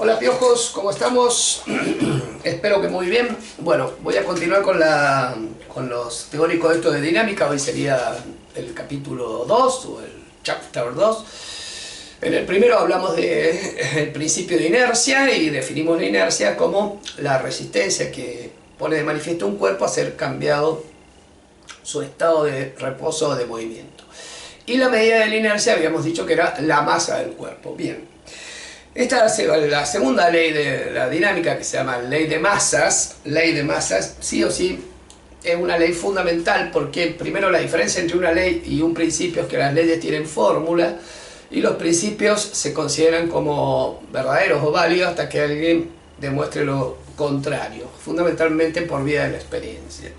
Hola piojos, ¿cómo estamos? Espero que muy bien. Bueno, voy a continuar con los teóricos de dinámica. Hoy sería el capítulo 2 o el chapter 2. En el primero hablamos del principio de inercia y definimos la inercia como la resistencia que pone de manifiesto un cuerpo a ser cambiado su estado de reposo o de movimiento. Y la medida de la inercia habíamos dicho que era la masa del cuerpo. Bien. Esta es la segunda ley de la dinámica, que se llama ley de masas. Ley de masas, sí o sí, es una ley fundamental porque primero la diferencia entre una ley y un principio es que las leyes tienen fórmula y los principios se consideran como verdaderos o válidos hasta que alguien demuestre lo contrario, fundamentalmente por vía de la experiencia.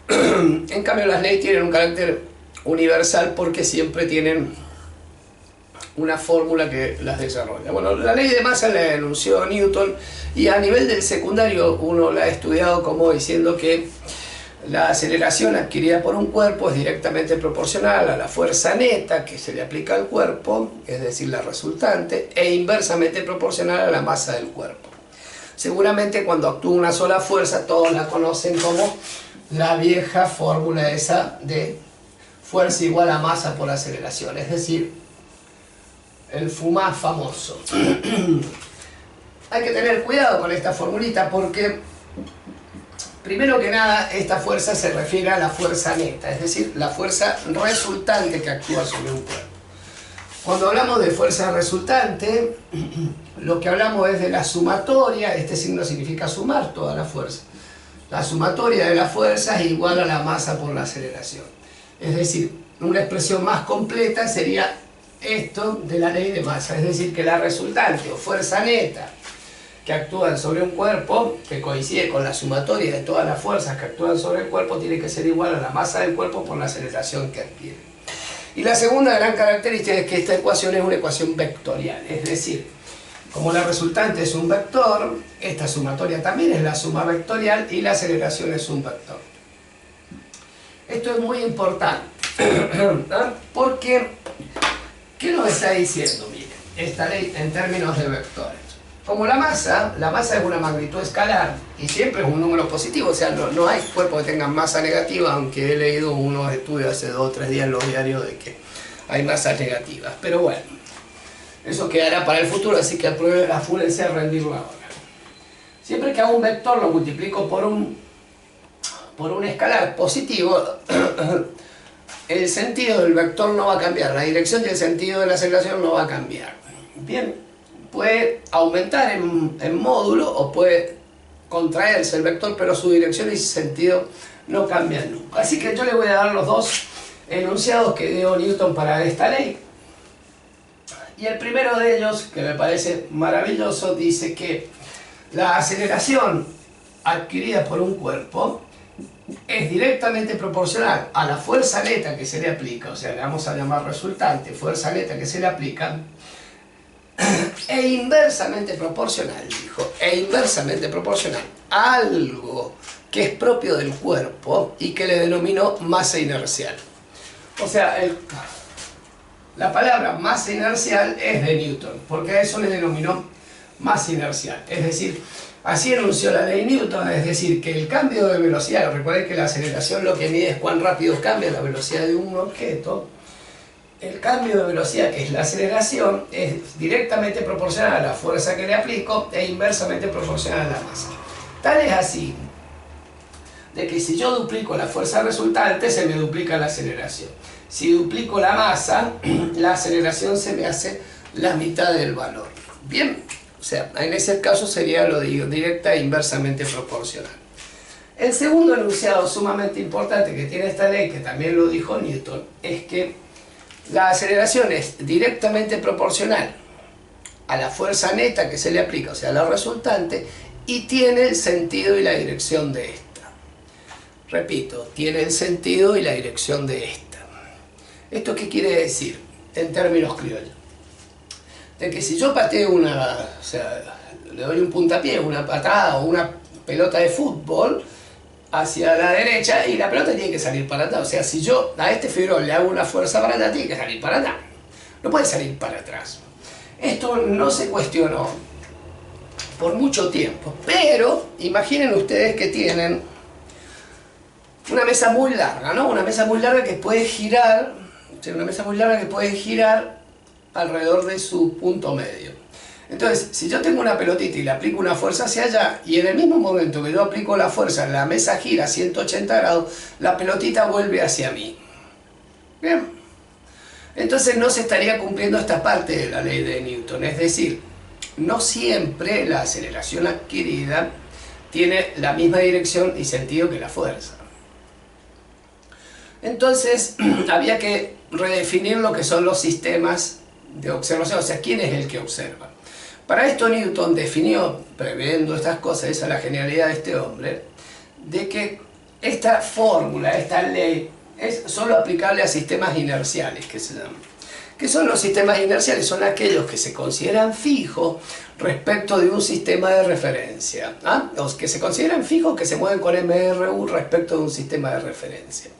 En cambio las leyes tienen un carácter universal porque siempre tienen una fórmula que las desarrolla. Bueno, la ley de masa la enunció Newton y a nivel del secundario uno la ha estudiado como diciendo que la aceleración adquirida por un cuerpo es directamente proporcional a la fuerza neta que se le aplica al cuerpo, es decir, la resultante, e inversamente proporcional a la masa del cuerpo. Seguramente cuando actúa una sola fuerza todos la conocen como la vieja fórmula esa de fuerza igual a masa por aceleración, es decir, el FUMA famoso. Hay que tener cuidado con esta formulita porque, primero que nada, esta fuerza se refiere a la fuerza neta, es decir, la fuerza resultante que actúa sobre un cuerpo. Cuando hablamos de fuerza resultante, lo que hablamos es de la sumatoria, este signo significa sumar toda la fuerza. La sumatoria de la fuerza es igual a la masa por la aceleración. Es decir, una expresión más completa sería esto de la ley de masa, es decir, que la resultante o fuerza neta que actúan sobre un cuerpo, que coincide con la sumatoria de todas las fuerzas que actúan sobre el cuerpo, tiene que ser igual a la masa del cuerpo por la aceleración que adquiere. Y la segunda gran característica es que esta ecuación es una ecuación vectorial, es decir, como la resultante es un vector, esta sumatoria también es la suma vectorial y la aceleración es un vector. Esto es muy importante, porque ¿qué nos está diciendo? Miren, esta ley en términos de vectores. Como la masa es una magnitud escalar y siempre es un número positivo, o sea, no hay cuerpos que tengan masa negativa, aunque he leído unos estudios hace 2 o 3 días en los diarios de que hay masas negativas. Pero bueno, eso quedará para el futuro, así que apúrense a rendirlo ahora. Siempre que hago un vector lo multiplico por un escalar positivo, el sentido del vector no va a cambiar, la dirección y el sentido de la aceleración no va a cambiar. Bien, puede aumentar en módulo o puede contraerse el vector, pero su dirección y su sentido no cambian nunca. Así que yo le voy a dar los dos enunciados que dio Newton para esta ley. Y el primero de ellos, que me parece maravilloso, dice que la aceleración adquirida por un cuerpo es directamente proporcional a la fuerza neta que se le aplica, o sea, le vamos a llamar resultante, fuerza neta que se le aplica, e inversamente proporcional, dijo, e inversamente proporcional a algo que es propio del cuerpo y que le denominó masa inercial. O sea, la palabra masa inercial es de Newton, porque a eso le denominó masa inercial, es decir, así enunció la ley Newton, es decir, que el cambio de velocidad, recuerden que la aceleración lo que mide es cuán rápido cambia la velocidad de un objeto, el cambio de velocidad, que es la aceleración, es directamente proporcional a la fuerza que le aplico e inversamente proporcional a la masa. Tal es así, de que si yo duplico la fuerza resultante, se me duplica la aceleración. Si duplico la masa, la aceleración se me hace la mitad del valor. Bien. O sea, en ese caso sería lo digo, directa e inversamente proporcional. El segundo enunciado sumamente importante que tiene esta ley, que también lo dijo Newton, es que la aceleración es directamente proporcional a la fuerza neta que se le aplica, o sea, la resultante, y tiene el sentido y la dirección de esta. Repito, tiene el sentido y la dirección de esta. ¿Esto qué quiere decir en términos criollos? De que si yo pateo o sea, le doy un puntapié, una patada o una pelota de fútbol hacia la derecha y la pelota tiene que salir para atrás. O sea, si yo a este fibrón le hago una fuerza para atrás, tiene que salir para atrás. No puede salir para atrás. Esto no se cuestionó por mucho tiempo, pero imaginen ustedes que tienen una mesa muy larga, ¿no? Una mesa muy larga que puede girar, o sea, una mesa muy larga que puede girar alrededor de su punto medio. Entonces, si yo tengo una pelotita y le aplico una fuerza hacia allá, y en el mismo momento que yo aplico la fuerza, la mesa gira 180 grados, la pelotita vuelve hacia mí. Bien. Entonces no se estaría cumpliendo esta parte de la ley de Newton, es decir, no siempre la aceleración adquirida tiene la misma dirección y sentido que la fuerza. Entonces había que redefinir lo que son los sistemas de observación, o sea, ¿quién es el que observa? Para esto Newton definió, previendo estas cosas, esa es la genialidad de este hombre, de que esta fórmula, esta ley, es solo aplicable a sistemas inerciales, que se llaman. ¿Qué son los sistemas inerciales? Son aquellos que se consideran fijos respecto de un sistema de referencia. Los que se consideran fijos, que se mueven con MRU respecto de un sistema de referencia.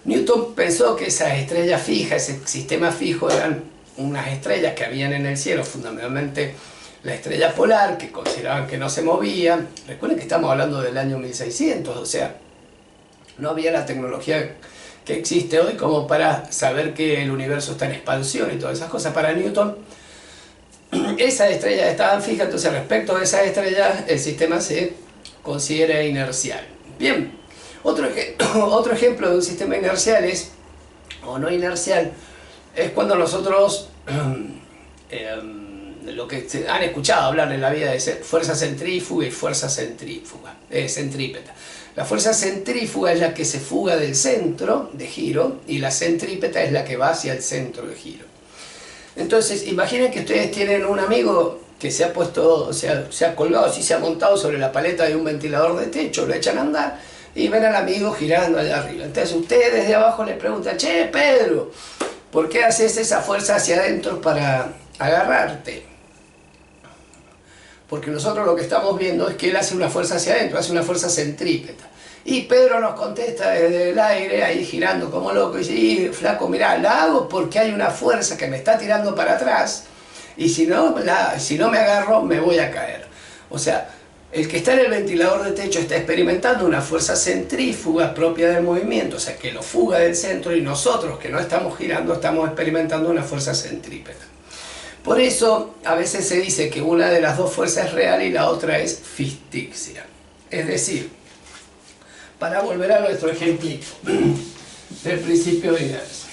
Newton pensó que esas estrellas fijas, ese sistema fijo, eran unas estrellas que habían en el cielo, fundamentalmente la estrella polar, que consideraban que no se movía. Recuerden que estamos hablando del año 1600, o sea, no había la tecnología que existe hoy como para saber que el universo está en expansión y todas esas cosas. Para Newton, esas estrellas estaban fijas, entonces respecto a esas estrellas el sistema se considera inercial. Bien, otro ejemplo de un sistema inercial es, o no inercial, es cuando nosotros, lo que han escuchado hablar en la vida de fuerza centrífuga y fuerza centrífuga, centrípeta. La fuerza centrífuga es la que se fuga del centro de giro y la centrípeta es la que va hacia el centro de giro. Entonces, imaginen que ustedes tienen un amigo que se ha puesto, o sea, se ha colgado, así se ha montado sobre la paleta de un ventilador de techo, lo echan a andar y ven al amigo girando allá arriba. Entonces ustedes desde abajo le preguntan, che, Pedro, ¿por qué haces esa fuerza hacia adentro para agarrarte? Porque nosotros lo que estamos viendo es que él hace una fuerza hacia adentro, hace una fuerza centrípeta. Y Pedro nos contesta desde el aire, ahí girando como loco, y dice, y, flaco, mirá, la hago porque hay una fuerza que me está tirando para atrás, y si no me agarro, me voy a caer. O sea, el que está en el ventilador de techo está experimentando una fuerza centrífuga propia del movimiento, o sea, que lo fuga del centro, y nosotros que no estamos girando, estamos experimentando una fuerza centrípeta. Por eso a veces se dice que una de las dos fuerzas es real y la otra es ficticia. Es decir, para volver a nuestro ejemplito del principio de inercia.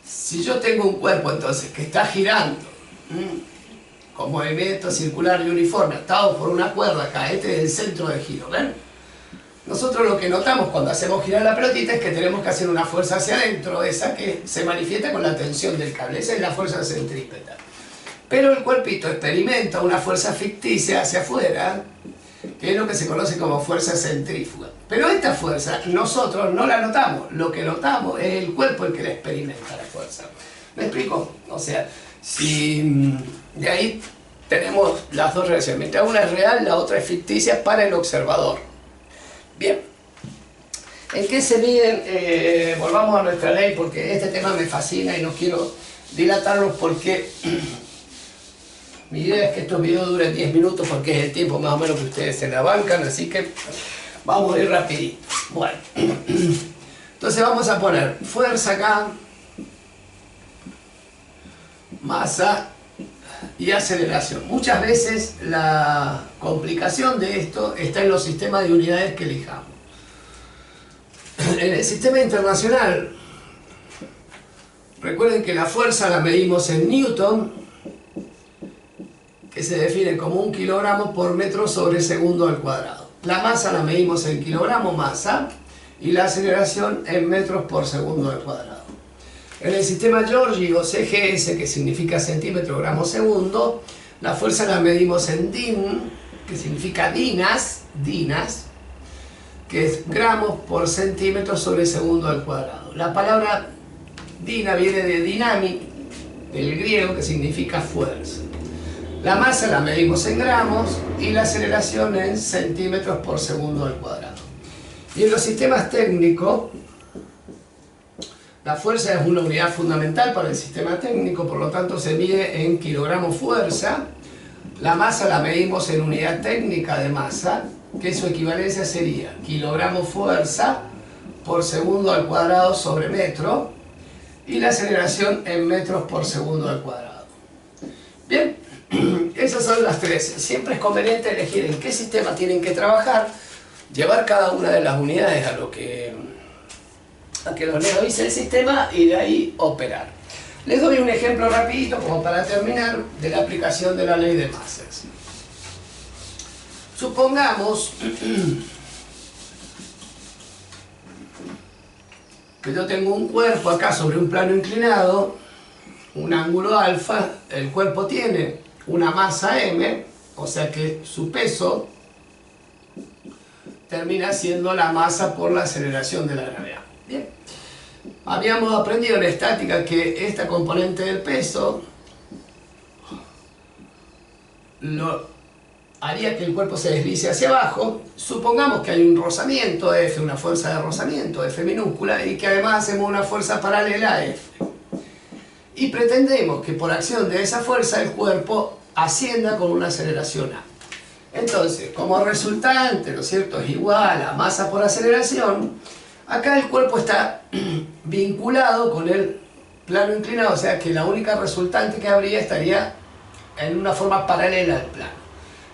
Si yo tengo un cuerpo entonces que está girando con movimiento circular y uniforme, atado por una cuerda acá, este es el centro de giro, ¿ven? Nosotros lo que notamos cuando hacemos girar la pelotita es que tenemos que hacer una fuerza hacia adentro, esa que se manifiesta con la tensión del cable, esa es la fuerza centrípeta. Pero el cuerpito experimenta una fuerza ficticia hacia afuera, que es lo que se conoce como fuerza centrífuga. Pero esta fuerza nosotros no la notamos, lo que notamos es el cuerpo el que la experimenta la fuerza. ¿Me explico? O sea, si de ahí tenemos las dos relaciones, mientras una es real, la otra es ficticia para el observador. Bien, ¿en qué se miden? Volvamos a nuestra ley porque este tema me fascina y no quiero dilatarlo porque mi idea es que estos videos duren 10 minutos porque es el tiempo más o menos que ustedes se la bancan, así que vamos a ir rapidito. Bueno, entonces vamos a poner fuerza acá, masa y aceleración. Muchas veces la complicación de esto está en los sistemas de unidades que elijamos. En el sistema internacional, recuerden que la fuerza la medimos en Newton, que se define como 1 kilogramo por metro sobre segundo al cuadrado. La masa la medimos en kilogramo masa y la aceleración en metros por segundo al cuadrado. En el sistema Giorgi o CGS, que significa centímetro gramo segundo, la fuerza la medimos en DIN, que significa dinas, que es gramos por centímetro sobre segundo al cuadrado. La palabra dina viene de dynamic, del griego, que significa fuerza. La masa la medimos en gramos y la aceleración en centímetros por segundo al cuadrado. Y en los sistemas técnicos, La fuerza es una unidad fundamental para el sistema técnico, por lo tanto se mide en kilogramos fuerza. La masa la medimos en unidad técnica de masa, que su equivalencia sería kilogramos fuerza por segundo al cuadrado sobre metro, y la aceleración en metros por segundo al cuadrado. Bien, esas son las tres. Siempre es conveniente elegir en qué sistema tienen que trabajar, llevar cada una de las unidades a que los dice el sistema y de ahí operar. Les doy un ejemplo rapidito como para terminar de la aplicación de la ley de masas. Supongamos que yo tengo un cuerpo acá sobre un plano inclinado, un ángulo alfa, el cuerpo tiene una masa m, o sea que su peso termina siendo la masa por la aceleración de la gravedad. Bien. Habíamos aprendido en estática que esta componente del peso haría que el cuerpo se deslice hacia abajo. Supongamos que hay un rozamiento F, una fuerza de rozamiento F minúscula, y que además hacemos una fuerza paralela a F. Y pretendemos que por acción de esa fuerza el cuerpo ascienda con una aceleración A. Entonces, como resultante, ¿no es cierto?, es igual a masa por aceleración. Acá el cuerpo está vinculado con el plano inclinado, o sea que la única resultante que habría estaría en una forma paralela al plano.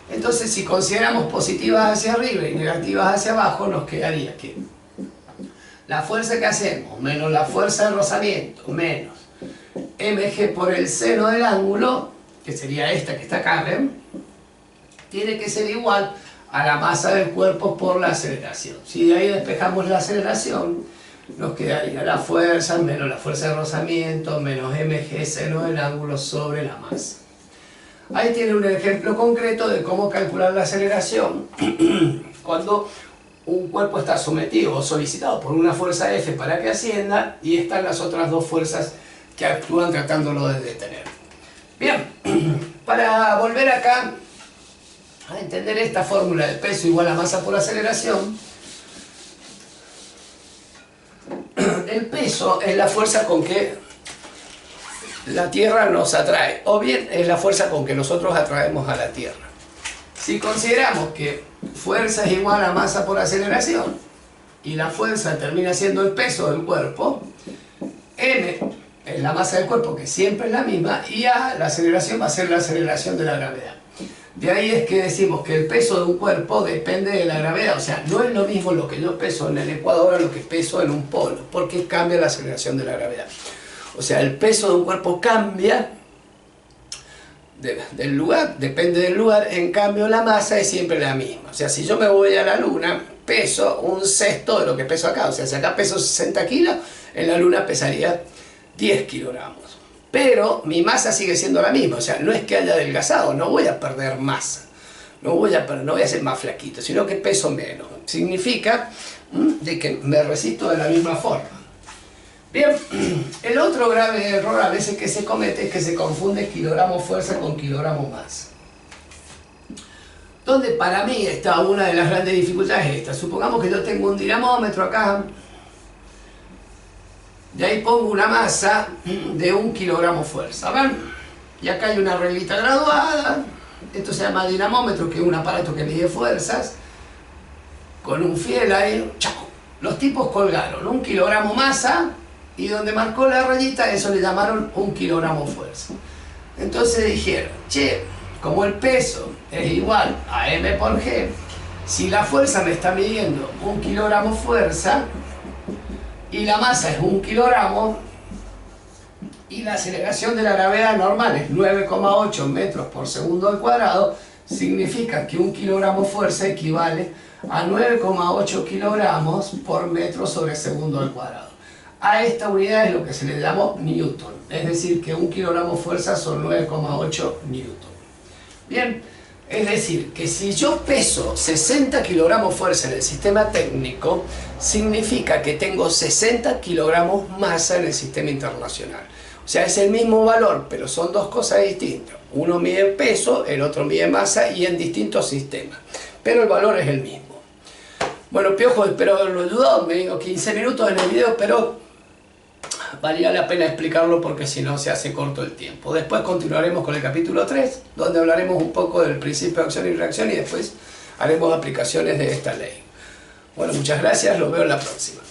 Entonces, si consideramos positivas hacia arriba y negativas hacia abajo, nos quedaría que la fuerza que hacemos menos la fuerza de rozamiento menos mg por el seno del ángulo, que sería esta que está acá, ¿ven?, tiene que ser igual a la masa del cuerpo por la aceleración. Si de ahí despejamos la aceleración, nos quedaría la fuerza menos la fuerza de rozamiento menos mg seno del ángulo sobre la masa. Ahí tiene un ejemplo concreto de cómo calcular la aceleración cuando un cuerpo está sometido o solicitado por una fuerza F para que ascienda y están las otras dos fuerzas que actúan tratándolo de detener. Bien, para volver acá a entender esta fórmula de peso igual a masa por aceleración, el peso es la fuerza con que la Tierra nos atrae, o bien es la fuerza con que nosotros atraemos a la Tierra. Si consideramos que fuerza es igual a masa por aceleración y la fuerza termina siendo el peso del cuerpo, m es la masa del cuerpo, que siempre es la misma, y a, la aceleración va a ser la aceleración de la gravedad. De ahí es que decimos que el peso de un cuerpo depende de la gravedad, o sea, no es lo mismo lo que yo peso en el ecuador a lo que peso en un polo, porque cambia la aceleración de la gravedad. O sea, el peso de un cuerpo cambia del lugar, depende del lugar, en cambio la masa es siempre la misma. O sea, si yo me voy a la luna, peso un sexto de lo que peso acá. O sea, si acá peso 60 kilos, en la luna pesaría 10 kilogramos. Pero mi masa sigue siendo la misma, o sea, no es que haya adelgazado, no voy a perder masa, no voy a ser más flaquito, sino que peso menos. Significa de que me resisto de la misma forma. Bien, el otro grave error a veces que se comete es que se confunde kilogramo fuerza con kilogramo masa. Donde para mí está una de las grandes dificultades esta. Supongamos que yo tengo un dinamómetro acá, y ahí pongo una masa de 1 kilogramo fuerza, ¿ven? Y acá hay una reglita graduada. Esto se llama dinamómetro, que es un aparato que mide fuerzas, con un fiel ahí. ¡Chao! Los tipos colgaron 1 kilogramo masa, y donde marcó la rayita, eso le llamaron 1 kilogramo fuerza. Entonces dijeron, che, como el peso es igual a m por g, si la fuerza me está midiendo 1 kilogramo fuerza, y la masa es 1 kilogramo, y la aceleración de la gravedad normal es 9,8 metros por segundo al cuadrado, significa que 1 kilogramo fuerza equivale a 9,8 kilogramos por metro sobre segundo al cuadrado. A esta unidad es lo que se le llamó Newton, es decir, que 1 kilogramo fuerza son 9,8 Newton. Bien, es decir, que si yo peso 60 kilogramos fuerza en el sistema técnico, significa que tengo 60 kilogramos masa en el sistema internacional. O sea, es el mismo valor, pero son dos cosas distintas. Uno mide peso, el otro mide masa, y en distintos sistemas. Pero el valor es el mismo. Bueno, Piojo, espero haberlo ayudado. Me digo 15 minutos en el video, pero valía la pena explicarlo porque si no se hace corto el tiempo. Después continuaremos con el capítulo 3, donde hablaremos un poco del principio de acción y reacción y después haremos aplicaciones de esta ley. Bueno, muchas gracias, los veo en la próxima.